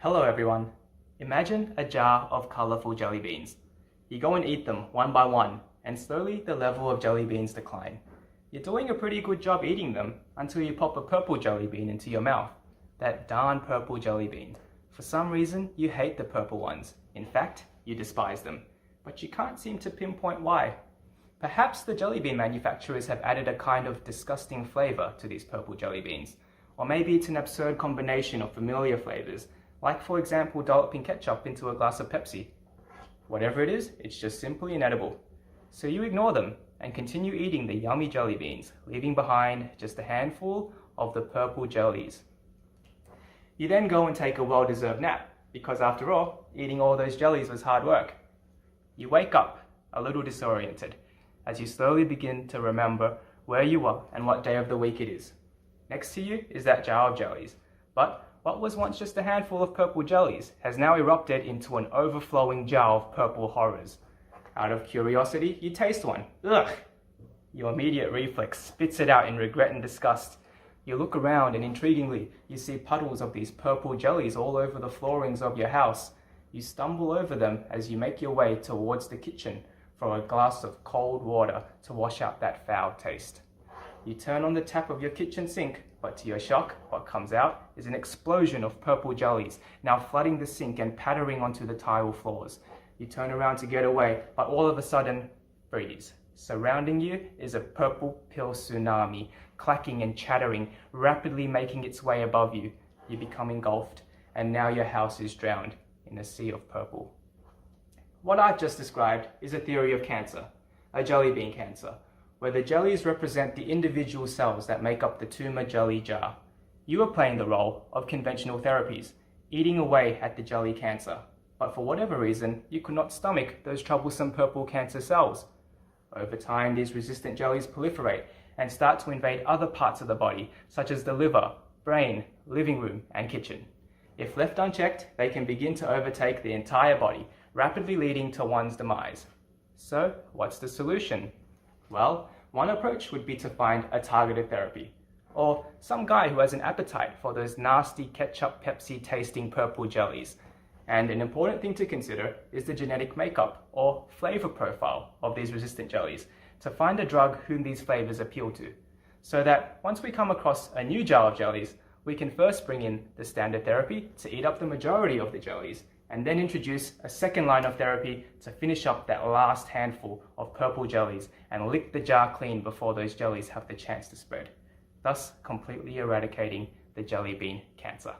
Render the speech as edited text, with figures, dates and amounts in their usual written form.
Hello everyone. Imagine a jar of colorful jelly beans. You go and eat them one by one, and slowly the level of jelly beans decline. You're doing a pretty good job eating them until you pop a purple jelly bean into your mouth. That darn purple jelly bean. For some reason, you hate the purple ones. In fact, you despise them. But you can't seem to pinpoint why. Perhaps the jelly bean manufacturers have added a kind of disgusting flavor to these purple jelly beans. Or maybe it's an absurd combination of familiar flavors, like for example dolloping ketchup into a glass of Pepsi. Whatever it is, it's just simply inedible. So you ignore them and continue eating the yummy jelly beans, leaving behind just a handful of the purple jellies. You then go and take a well-deserved nap, because after all, eating all those jellies was hard work. You wake up, a little disoriented, as you slowly begin to remember where you are and what day of the week it is. Next to you is that jar of jellies, but what was once just a handful of purple jellies has now erupted into an overflowing jar of purple horrors. Out of curiosity, you taste one. Ugh! Your immediate reflex spits it out in regret and disgust. You look around and intriguingly, you see puddles of these purple jellies all over the floorings of your house. You stumble over them as you make your way towards the kitchen for a glass of cold water to wash out that foul taste. You turn on the tap of your kitchen sink, but to your shock, what comes out is an explosion of purple jellies, now flooding the sink and pattering onto the tile floors. You turn around to get away, but all of a sudden, freeze. Surrounding you is a purple pill tsunami, clacking and chattering, rapidly making its way above you. You become engulfed, and now your house is drowned in a sea of purple. What I've just described is a theory of cancer, a jelly bean cancer, where the jellies represent the individual cells that make up the tumor jelly jar. You are playing the role of conventional therapies, eating away at the jelly cancer. But for whatever reason, you could not stomach those troublesome purple cancer cells. Over time, these resistant jellies proliferate and start to invade other parts of the body, such as the liver, brain, living room, and kitchen. If left unchecked, they can begin to overtake the entire body, rapidly leading to one's demise. So, what's the solution? Well, one approach would be to find a targeted therapy, or some guy who has an appetite for those nasty ketchup Pepsi tasting purple jellies. And an important thing to consider is the genetic makeup or flavor profile of these resistant jellies to find a drug whom these flavors appeal to, so that once we come across a new jar of jellies, we can first bring in the standard therapy to eat up the majority of the jellies, and then introduce a second line of therapy to finish up that last handful of purple jellies and lick the jar clean before those jellies have the chance to spread, thus completely eradicating the jelly bean cancer.